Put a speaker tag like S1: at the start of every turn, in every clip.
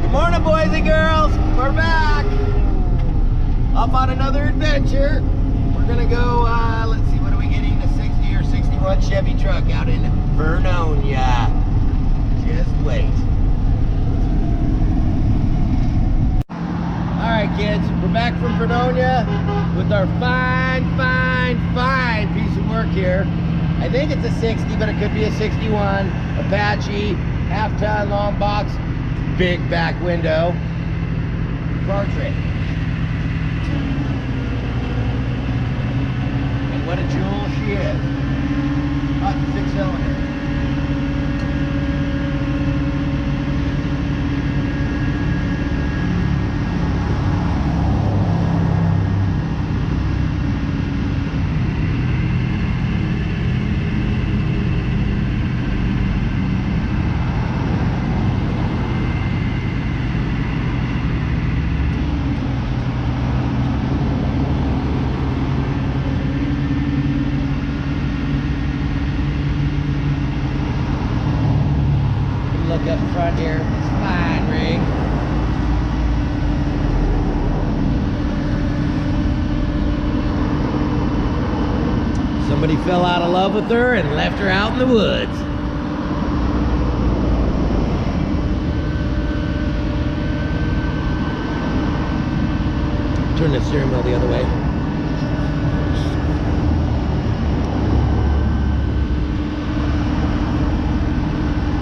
S1: Good morning, boys and girls. We're back. Off on another adventure. We're gonna go, let's see, what are we getting? A 60 or 61 Chevy truck out in Vernonia. Just wait. All right, kids, we're back from Vernonia with our fine piece of work here. I think it's a 60, but it could be a 61. Apache, half-ton, long box, big back window, portrait. And what a jewel she is. Hot 6-cylinder. Look up front here, it's fine rig. Somebody fell out of love with her and left her out in the woods. Turn the steering wheel the other way.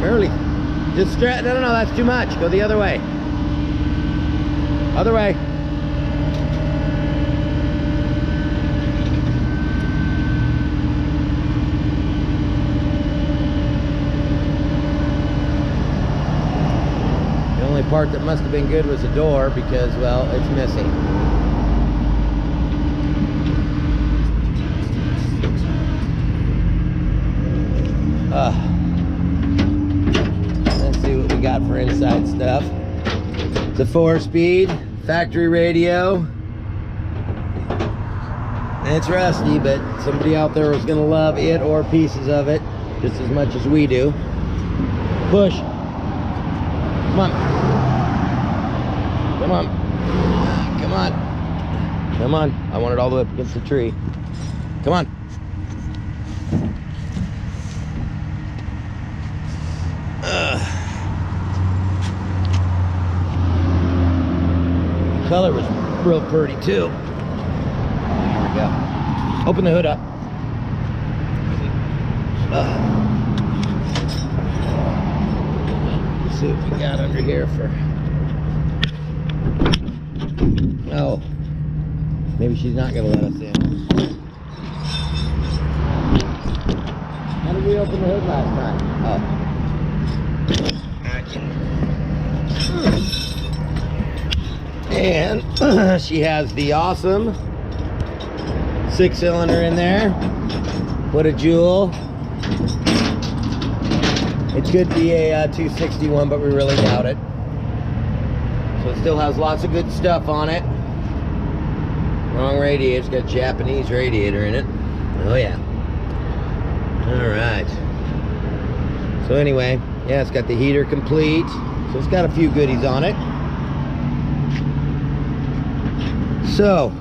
S1: Early. Just no, that's too much. Go the other way. Other way. The only part that must have been good was the door because, well, it's missing. Got for inside stuff. It's a 4-speed factory radio. And it's rusty, but somebody out there was gonna love it or pieces of it just as much as we do. Push. Come on. Come on. Come on. Come on. I want it all the way up against the tree. Come on. Color was real pretty too. Here we go. Open the hood up. Let's see what we got under here for. Oh, maybe she's not gonna let us in. How did we open the hood last time? Oh. And she has the awesome 6-cylinder in there. What a jewel. It could be a 261, but we really doubt it. So it still has lots of good stuff on it. Wrong radiator. It's got a Japanese radiator in it. Oh yeah. All right. So anyway, yeah, it's got the heater complete. So it's got a few goodies on it. So,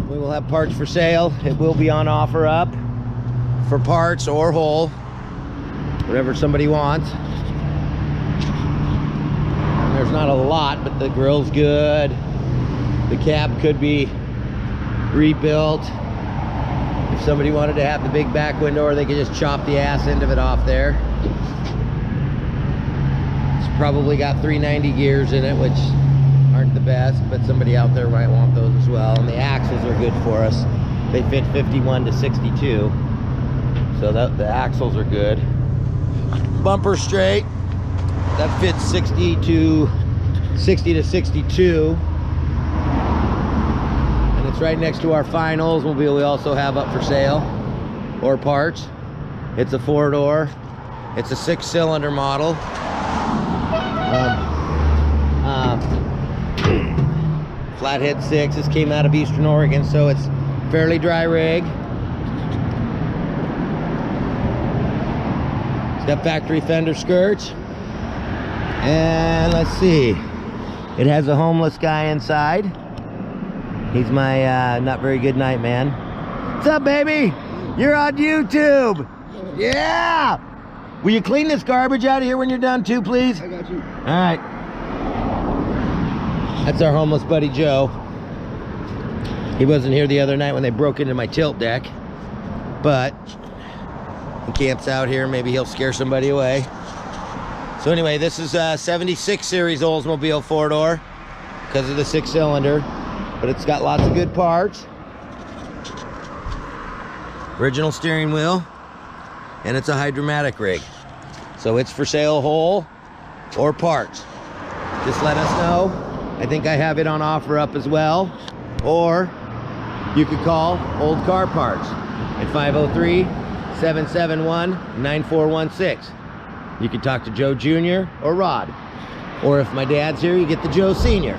S1: we will have parts for sale. It will be on offer up for parts or whole, whatever somebody wants. And there's not a lot, but the grill's good. The cab could be rebuilt. If somebody wanted to have the big back window, or they could just chop the ass end of it off there. It's probably got 390 gears in it, which aren't the best, but somebody out there might want those as well. And the axles are good for us. They fit 51 to 62, so the axles are good. Bumper straight, that fits 60 to 62, and it's right next to our finals. We also have up for sale or parts. It's a 4-door. It's a 6-cylinder model. Flathead 6. This came out of Eastern Oregon, so it's fairly dry rig. It's got factory fender skirts. And let's see. It has a homeless guy inside. He's my not very good night man. What's up, baby? You're on YouTube. Yeah. Will you clean this garbage out of here when you're done too, please?
S2: I got you.
S1: All right. That's our homeless buddy Joe. He wasn't here the other night when they broke into my tilt deck, but he camps out here. Maybe he'll scare somebody away. So anyway, this is a 76 series Oldsmobile 4-door because of the 6-cylinder, but it's got lots of good parts. Original steering wheel, and it's a hydromatic rig. So it's for sale whole or parts. Just let us know. I think I have it on offer up as well. Or you could call Old Car Parts at 503-771-9416. You can talk to Joe Jr. or Rod. Or if my dad's here, you get the Joe Sr.